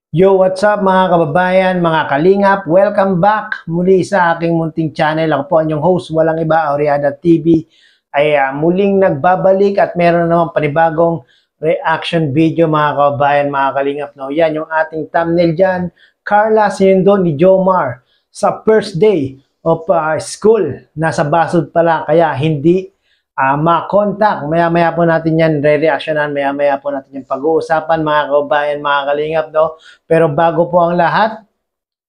Yo, what's up mga kababayan, mga kalingap? Welcome back muli sa aking munting channel. Ako po ang inyong host, walang iba, Oriada TV, ay muling nagbabalik at meron naman panibagong reaction video mga kababayan, mga kalingap. No? Yan yung ating thumbnail dyan. Carla sinundo ni Jomar sa first day of school. Nasa basod pala, kaya hindi ma-contact. Maya-maya po natin yan re-reactionan, maya-maya po natin yung pag-uusapan mga kababayan, mga kalingap, no? Pero bago po ang lahat,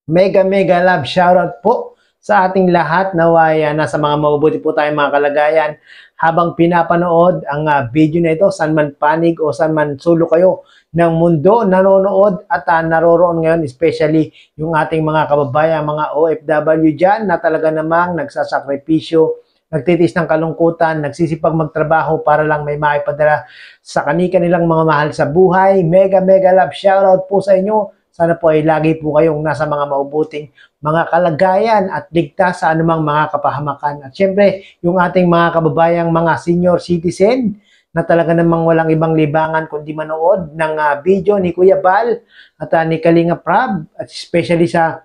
mega love shoutout po sa ating lahat naway nasa mga mabubuti po tayong mga kalagayan habang pinapanood ang video na ito, saan man panig o saan man sulok kayo ng mundo nanonood at naroroon ngayon, especially yung ating mga kababayan, mga OFW dyan na talaga namang nagsasakripisyo, nagtitis ng kalungkutan, nagsisipag magtrabaho para lang may maipadala sa kanilang mga mahal sa buhay. Mega love shoutout po sa inyo. Sana po ay lagi po kayong nasa mga maubuting mga kalagayan at ligtas sa anumang mga kapahamakan. At syempre, yung ating mga kababayang mga senior citizen na talaga namang walang ibang libangan kundi manood ng video ni Kuya Bal at ni Kalinga Prab, at especially sa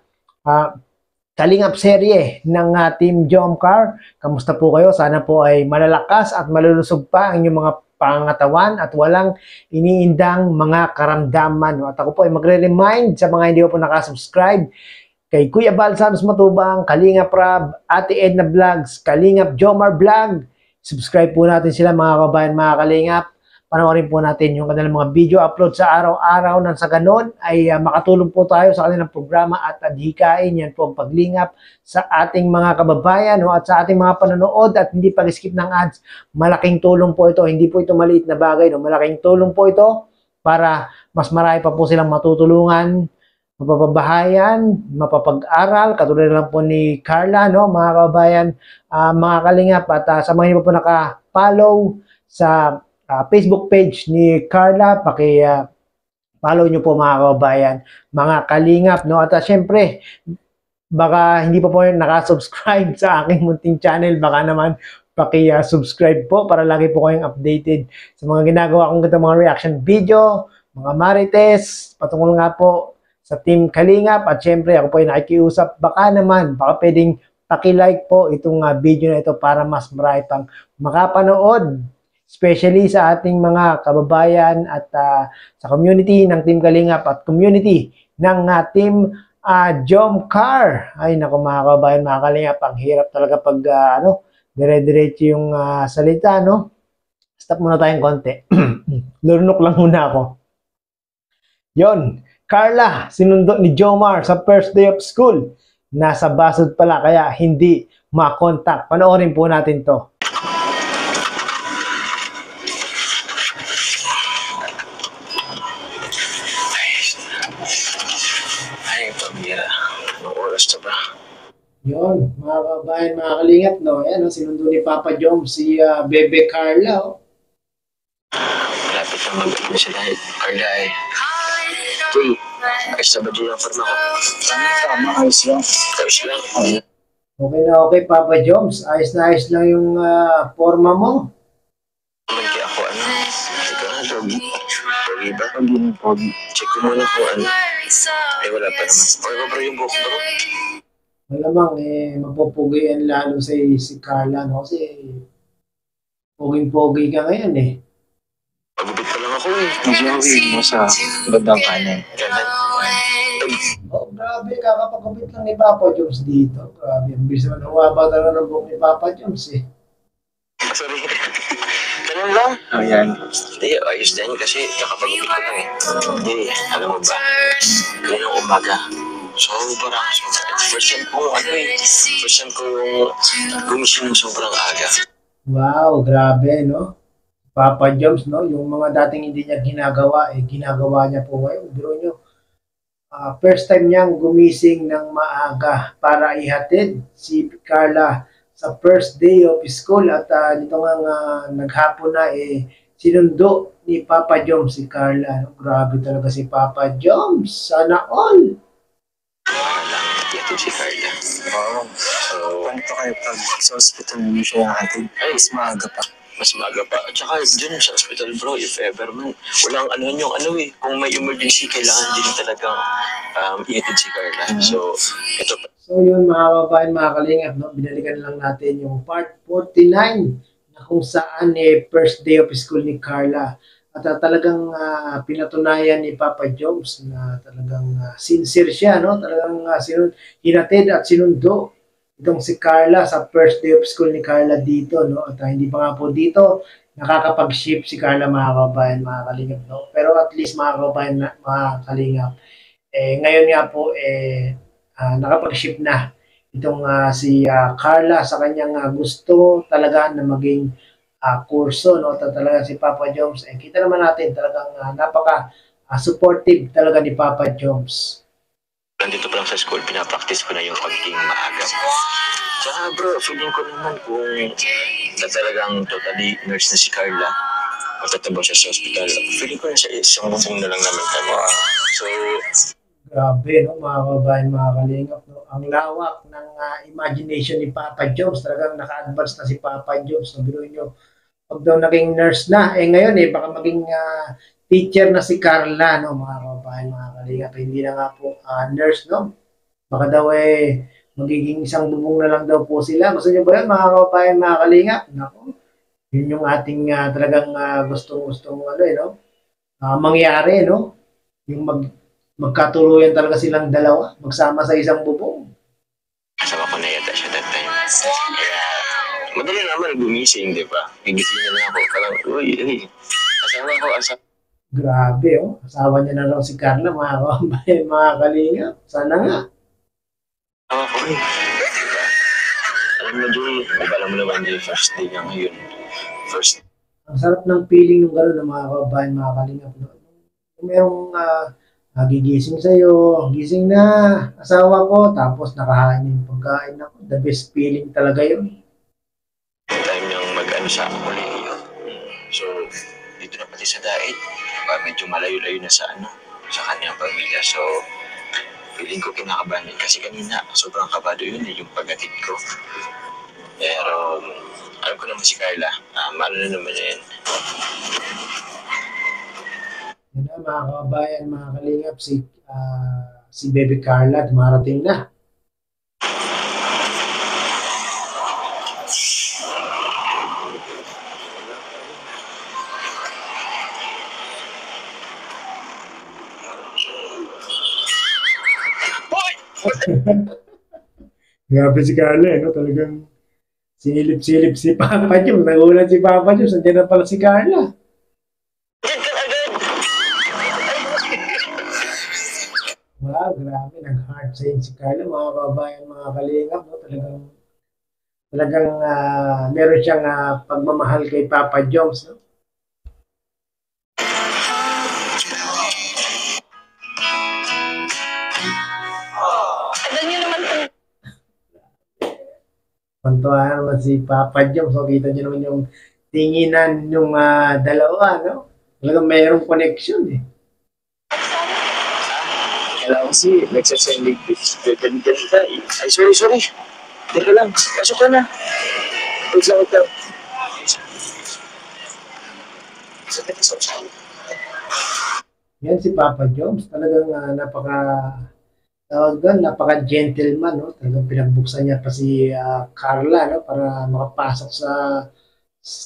Kalingap serye ng Team Jomcar. Kamusta po kayo? Sana po ay malalakas at malulusog pa ang inyong mga pangatawan at walang iniindang mga karamdaman. At ako po ay magre-remind sa mga hindi po nakasubscribe kay Kuya Bal Santos Matubang, Kalingap Prab, Ate Edna Vlogs, Kalingap Jomar Vlog. Subscribe po natin sila mga kabayan, mga kalingap. Panoorin po natin yung kanilang mga video upload sa araw-araw nang sa ganon ay makatulong po tayo sa kanilang programa at adhikain. Yan po ang paglingap sa ating mga kababayan, no, at sa ating mga panonood at hindi pag-skip ng ads. Malaking tulong po ito. Hindi po ito maliit na bagay. No? Malaking tulong po ito para mas marami pa po silang matutulungan, mapapabahayan, mapapag-aral. Katulad lang po ni Carla, no, mga kababayan, mga kalingap. At sa mga hindi po naka-follow sa Facebook page ni Carla, follow nyo po mga kababayan, mga kalingap, no? At syempre, baka hindi pa po nakasubscribe sa aking munting channel, baka naman subscribe po para lagi po kayong updated sa mga ginagawa kong mga reaction video, mga marites, patungkol nga po sa Team Kalingap. At syempre, ako po ay nakikiusap, baka pwedeng paki-like po itong video na ito para mas marami pang makapanood, especially sa ating mga kababayan at sa community ng Team Kalingap at community ng Team Jomcar. Ay naku mga kababayan, mga Kalingap, ang hirap talaga pag dire-diretso yung salita, no? Stop muna tayong konti. Lurnok lang muna ako. Yon, Carla sinundo ni Jomar sa first day of school. Nasa basod pala kaya hindi ma-contact. Panoorin po natin to. Yun, mga kababayan, mga kalingap, no? Ayan, sinundo ni Papa Jom si Bebe Carla, oh. Malapit na mag-ano sila, Carla, eh. Uy, ayos na ba dyan ang forma ko? Tama, ayos lang. Ayos lang. Okay na okay, Papa Joms. Ayos na ayos lang yung forma mo. Naman kaya ako, ikaw na, Doggy. Doggy ba? Pag check ko muna kung ano. Ay, wala pa naman. Okay ba, bro, yung buhok, bro? Malamang, mapupugian lalo si Carla, no? Kasi poging-pogi ka ngayon, eh. Pagubit pa lang ako, eh. Nag-jogging mo sa bandang kanan. Kanan? Oh, grabe, kakapagubit lang ni Papa Joms dito. Grabe, ang bilis naman huwaba talaga ng buhok ni Papa Joms, eh. Sorry. Ganun lang. Oh, yan. Hindi, ayos din kasi kakapagubit ko lang, eh. Hindi, alam mo ba? Ganun umaga. Sobrang. First time ko, gumising ng sobrang aga. Wow, grabe, no? Papa Joms, no? Yung mga dating hindi niya ginagawa, ginagawa niya po ngayon. Biro nyo, first time niyang gumising ng maaga para ihatid si Carla sa first day of school. At dito nga naghapon na, sinundo ni Papa Joms si Carla. No? Grabe talaga si Papa Joms. Sana all. Yatin si Carla. Oo. So, paano pa kayo pag sa hospital mo siya hatid? Ay, mas maaga pa. Mas maaga pa. At saka dyan sa hospital bro, if ever man, walang ano yung ano eh. Kung may emergency, kailangan din talagang ihatid si Carla. So, ito pa. So yun mga kababayan, mga kalingap, no? Binalikan lang natin yung part 49 na kung saan first day of school ni Carla. At talagang pinatunayan ni Papa Joms na talagang sincere siya, no? Talagang hinatid at sinundo itong si Carla sa first day of school ni Carla dito, no? At hindi pa nga po dito nakakapag-ship si Carla mga kababayan, mga kalingap, no? Pero at least mga kababayan, mga kalingap, ngayon nga po, nakapag-ship na itong si Carla sa kanyang gusto talaga na maging kurso, no? Talaga si Papa Joms, kita naman natin talagang napaka supportive talaga ni Papa Joms. Nandito pa lang sa school, pinapractice ko na yung pagiging maaga. Tsaka bro, feeling ko naman kung na talagang totally nurse na si Carla, magtatrabaho siya sa hospital, feeling ko na siya isang bubong na lang naman kamo. So, grabe, no, mga kababayan, mga kalingap, no? Ang lawak ng imagination ni Papa Joms. Talagang naka-advance na si Papa Joms. No? Biruin nyo, pag daw naging nurse na, ngayon baka maging teacher na si Carla, no, mga kababayan, mga kalingap. Hindi na nga po nurse, no? Baka daw magiging isang bubong na lang daw po sila. Gusto nyo ba yan, mga kababayan, mga kalingap? Naku, yun yung ating talagang gustong-gustong no? Mangyari, no? Yung magkatuluyan talaga silang dalawa, magsama sa isang bubong. kasama ko na yata siya that time. Kaya, madali naman gumising, di ba? Gigising na lang ako, parang, uy, asawa ko, Grabe, oh. Asawa niya na raw si Carla, mga kababayan, mga kalingap. Sana nga. asawa ko, diba? Alam mo, Joy, alam mo naman, Joy, first day nga ngayon. First Ang sarap ng feeling ng gano'n ng mga kababayan, mga kalingap. No? Merong gigising sa'yo, gising na, asawa ko, tapos nakahain yung pagkain ako. The best feeling talaga yun. time niyang mag-ano sa kolehiyo. So, dito na pati sa diet, medyo malayo-layo na sa sa kanyang pamilya. So, feeling ko kinakabahan din. Kasi kanina, sobrang kabado yun yung paghatid ko. Pero, alam ko naman si Carla, maano na naman yan. Yan na, mga kababayan, mga kalingap, si Baby Carla, dumarating na. Grabe si Carla, no? Talagang sinilip-silip si Papa Joms. Nagulat si Papa Joms. Nandiyan na pala si Carla. Wow, grabe. Nag-heart sign si Carla. Mga kababayan, mga kalingap, no? Talagang meron siyang pagmamahal kay Papa Joms, no? Pantuhan naman si Papa Joms. So, kita niyo naman yung tinginan yung dalawa, no? Talagang mayroong connection, eh. Kailangan kasi nagsasending ganito. Ay, sorry. Teka lang, pasok ka na. Wait lang. Yan si Papa Joms. Talagang napaka-gentleman, no? Talagang pinagbuksan niya pa si Carla, no? Para makapasok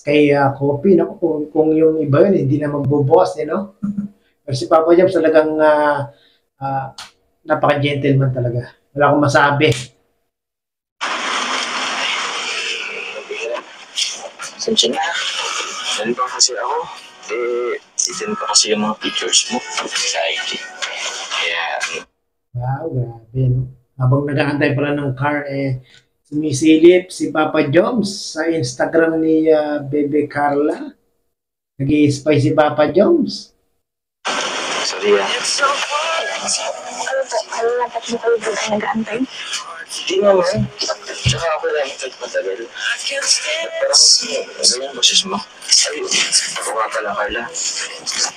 kay Kopi, no? Kung yung iba yun, hindi na magbubukas, no? Pero si Papa Joms talagang napaka-gentleman talaga. Wala akong masabi. Sensya na. Nandito kasi ako. Itin ko kasi yung mga pictures mo sa IG. Kaya, Wow, grabe, no? Habang nag-aantay pala ng car, sumisilip si Papa Joms sa Instagram ni Bebe Carla. Nag-i-spy si Papa Joms. sorry Ano na ba't mo kayo doon ay nag-aantay? Hindi naman. Tsaka ako lang matagal. Pero, ano yung boses mo? Ay, ako nga pala, Carla.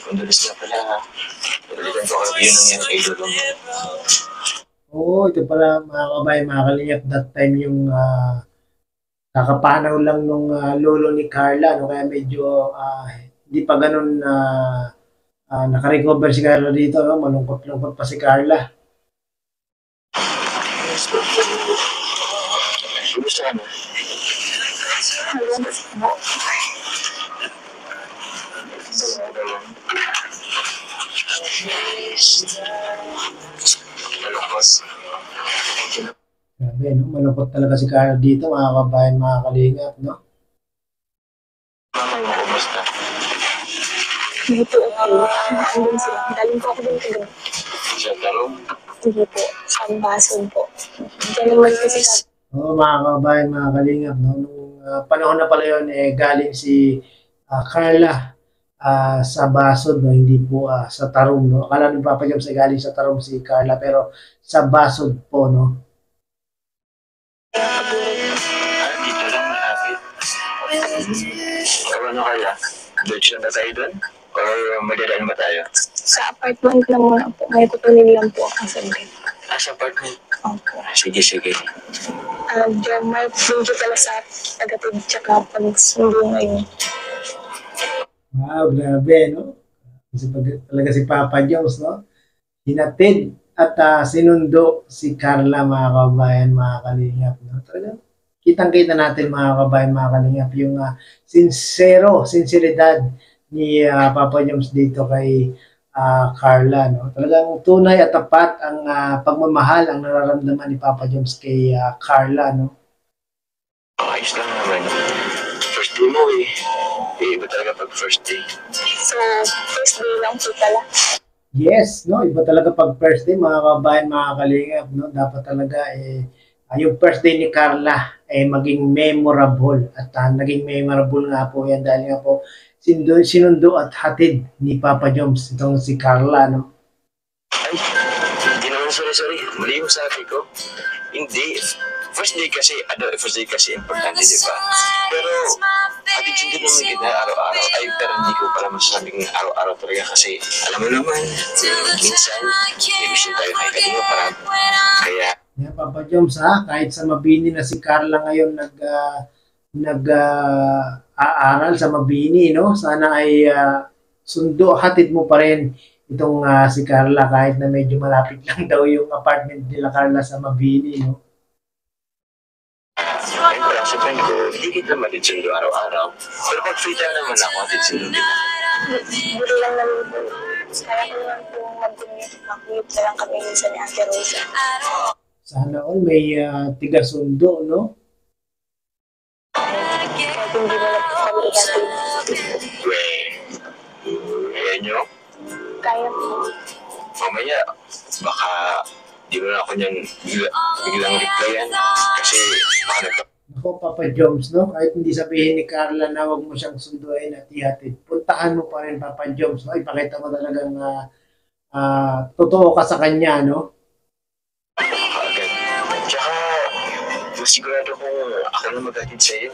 Condolis na pala. Pagalitan ko kayo yun ang yung idol mo. Oo, ito pala mga kabayan, mga kalingap, that time yung kakapanaw lang nung lolo ni Carla, no? Kaya medyo hindi pa ganun nakarecover si Carla dito, no? Malungkot-lungkot pa si Carla. Gusto ka na? Malungkot. Grabe, no? Malungkot talaga si Carla dito, mga kabayan, mga kalingap, no? Mama mo, kumusta? Hindi po okay. Andun sila. Galing po ako din kagabi. Sa tarong? Hindi po. Sa Basod po. Diyan naman kasi sa Oo, mga kabayan, mga kalingap, no? Nung panahon na pala yun, galing si Carla sa Basod, no? Hindi po sa Tarum, no? Akala ng Papa Joms ay galing sa Tarum si Carla, pero sa Basod po, no? Dito lang malapit. Ano kaya? Diretso na ba tayo doon? Or magdadaan ba tayo? sa apartment lang muna po. May kutunin lang po ako sa bed. Sa apartment? Opo. Sige, sige. Diyan may video pala sa tagatid tsaka pag sundo ngayon. Wow, grabe, no? Kasi talaga si Papa Joms, no? Hinatid at sinundo si Carla, mga kabayan, mga kalingap, no? Talagang kitang-kita natin, mga kabayan, mga kalingap, yung sinseridad ni Papa Joms dito kay Carla, no? Talagang tunay at tapat ang pagmamahal ang nararamdaman ni Papa Joms kay Carla, no? Ayos lang naman. First day mo eh. Iba talaga pag first day. So, first day lang po pala. Yes, no? Iba talaga pag first day, mga kabayan, mga kalingap, no? Dapat talaga yung first day ni Carla maging memorable at naging memorable nga po yan dahil nga po sinundo at hatid ni Papa Joms itong si Carla, no? Ay, hindi naman, sorry. Mali yung sabi ko. Hindi. First day kasi importante, di ba? Pero, hatid hindi naman kita araw-araw. Ay, pero hindi ko pala masasabing araw-araw talaga kasi, alam mo naman, minsan, may tayo kay Kalinga para. Kaya, Yeah, Papa Joms, kahit sa Mabini na si Carla ngayon aaral sa Mabini, no? Sana ay hatid mo pa rin itong si Carla kahit na medyo malapit lang daw yung apartment nila Carla sa Mabini, no? ay, wala sa friend ko, hindi kita matitsundo araw-araw. Pero pag free time naman ako, matitsundo kita. Buro lang namin po. Kaya ko naman po mag-commute na lang kami minsan ni Ate Rosa. Sana all may tiga-sundo, no? Kahit hindi mo na po kami ihatid. Kaya nyo, Kaya po. mamaya, baka di mo na ako niyan biglang replyan. Kasi baka Ako, Papa Joms, no? Kahit hindi sabihin ni Carla na wag mo siyang sunduin at ihatid, puntahan mo pa rin, Papa Joms, no? Ipakita mo talagang totoo ka sa kanya, no? agad. Tsaka, masigurado kung ako na maghatid sa'yo.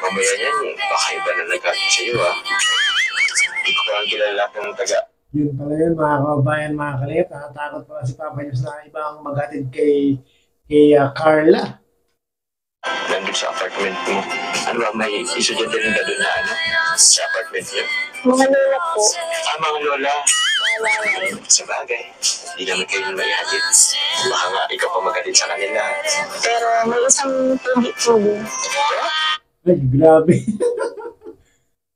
Mamaya yan, baka iba na naghatid sa'yo, Hindi ko parang kilala kung taga. Yun pala yun, mga kabayan, mga kalip. Nakatakot pala si Papa Joms na ibang maghatid kay Carla. Nandun sa apartment mo. Ano ba, may estudyante rin ba doon na sa apartment niyo? Mga lola po. Mga lola. Mga nanay. Sa bagay, hindi naman kayo maihatid. Baka nga ikaw pa maghatid sa kanila. Pero may isang pugi-pugi. Ay, grabe.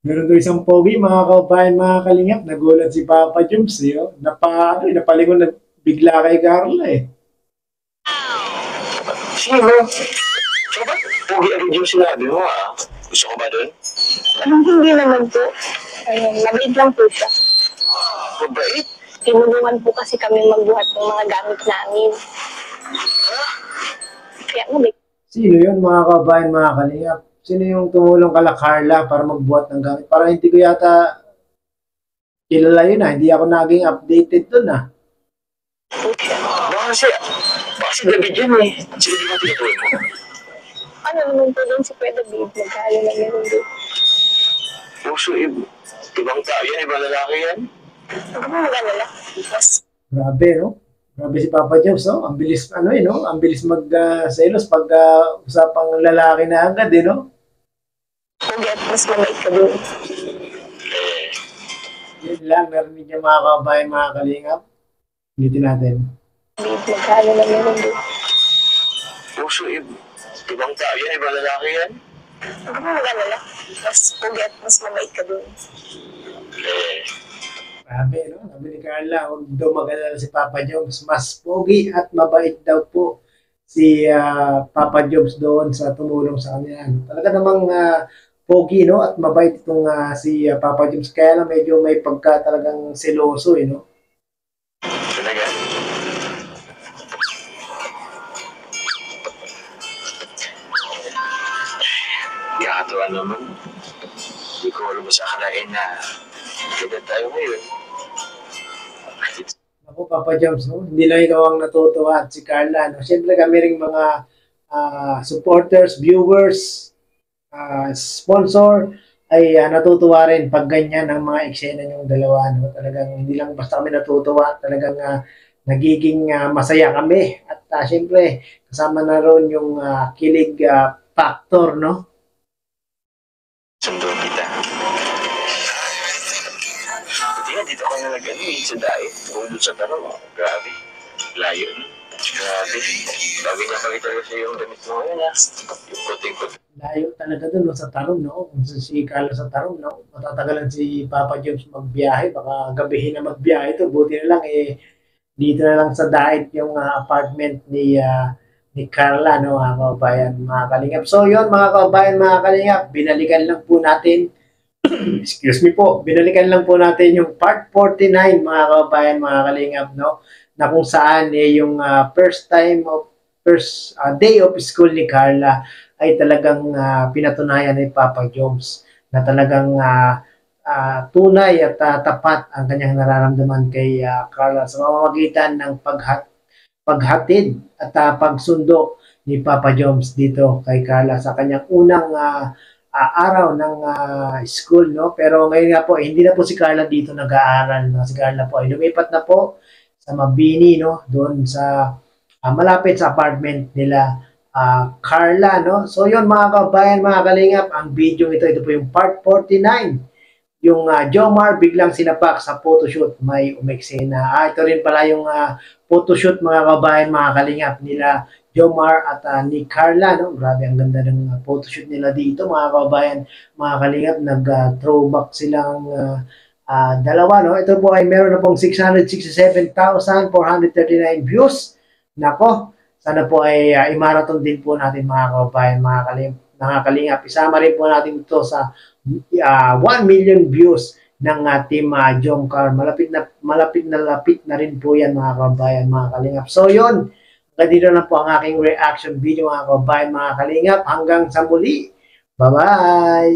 Meron doon isang pogi, mga kabayan, mga kalingap. Nagulat si Papa Joms, napalingon na bigla kay Carla, Sino? So ba't pugi agad yung sinabi mo, Gusto ko ba doon? Hindi naman po. Ayun, mabait lang po siya. Mabait? Tinulungan po kasi kami magbuhat ng mga gamit namin. Kaya mabait. Sino yun, mga kabayan, mga kalingap? Sino yung tumulong kala Carla para magbuhat ng gamit? Parang hindi ko yata kilala yun, Hindi ako naging updated dun, Baka si David yun, Sino di ba tinutuloy mo? Ano naman po din si Kuya David? Magkaya na meron din. Puso, ibang tao yan, ibang lalaki yan. Huwag mo mag-alala. Mas Grabe, no? Grabe si Papa Jobs, no? Ang bilis, ano no? Ang bilis mag-selos pag usapang lalaki na agad, no? Pogi at mas mabait ka doon. Eh, Yun lang, narinig niya mga kabayan, mga kalingap. Ulitin natin. Babe, maghalo na meron doon. puso, ibang tao yan, ibang lalaki yan. Huwag mo mag-alala. Mas pogi at mas mabait ka doon. Eh, Grabe, no? Sabi ni Carla, huwag daw mag-alala si Papa Jobs. Mas pogi at mabait daw po si Papa Jobs doon sa tumulong sa kanya. Talaga namang pogi, no? At mabait itong si Papa Jobs. Kaya lang medyo may pagka talagang seloso, no? talaga. Nakakatawa naman. Hindi ko alam sa akalain na ganyan tayo ngayon. Ako, Papa Jobs, no? Hindi lang ikaw ang natutuwa at si Carla, no? Siyempre kami ring mga supporters, viewers, sponsor, ay natutuwa rin pag ganyan ang mga eksena yung dalawa, no? Talagang hindi lang basta kami natutuwa, talagang nagiging masaya kami. At siyempre, kasama na ron yung kilig factor, no? Sundo kita. Buti nga, dito ako na sa diet. Bumulot sa tanong, grabe. Layo na. Grabe. Bago niya pakita ko siya yung damit mo ngayon, yung puting-puting. Layo talaga dun, no, sa Tarong, no? Kung si Carla sa Tarong, no? Matatagalan si Papa Jobs magbiyahe, baka gabihin na magbiyahe ito. Buti na lang, dito na lang sa Daet yung apartment ni Carla, no, mga kababayan, mga kalingap. So, yun, mga kababayan, mga kalingap, binalikan lang po natin, excuse me po, binalikan lang po natin yung part 49, mga kababayan, mga kalingap, no, na kung saan yung first day of school ni Carla ay talagang pinatunayan ni Papa Jobs na talagang tunay at tapat ang kanyang nararamdaman kay Carla sa pamamagitan ng paghatid at pagsundo ni Papa Jobs dito kay Carla sa kanyang unang araw ng school, no? Pero ngayon nga po, hindi na po si Carla dito nag-aaral, no? Si Carla po ay lumipat na po sa Mabini, no? Doon sa malapit sa apartment nila Carla, no? So yun, mga kabayan, mga kalingap, ang video ito po yung part 49. Yung Jomar biglang sinapak sa photoshoot, may umeksena. Ito rin pala yung photoshoot, mga kabayan, mga kalingap, nila Jomar at ni Carla, no? Grabe, ang ganda ng photoshoot nila dito, mga kabayan, mga kalingap. Nag-throwback silang dalawa, no? Ito po ay meron na pong 667,439 views. Nako, sana po ay i-marathon din po natin, mga kabayan, mga kalingap. Isama rin po natin ito sa 1 million views ng team Jomcar. Malapit na rin po yan, mga kabayan, mga kalingap. So yun, dito na po ang aking reaction video, mga kabayan, mga kalingap. Hanggang sa muli. Bye-bye!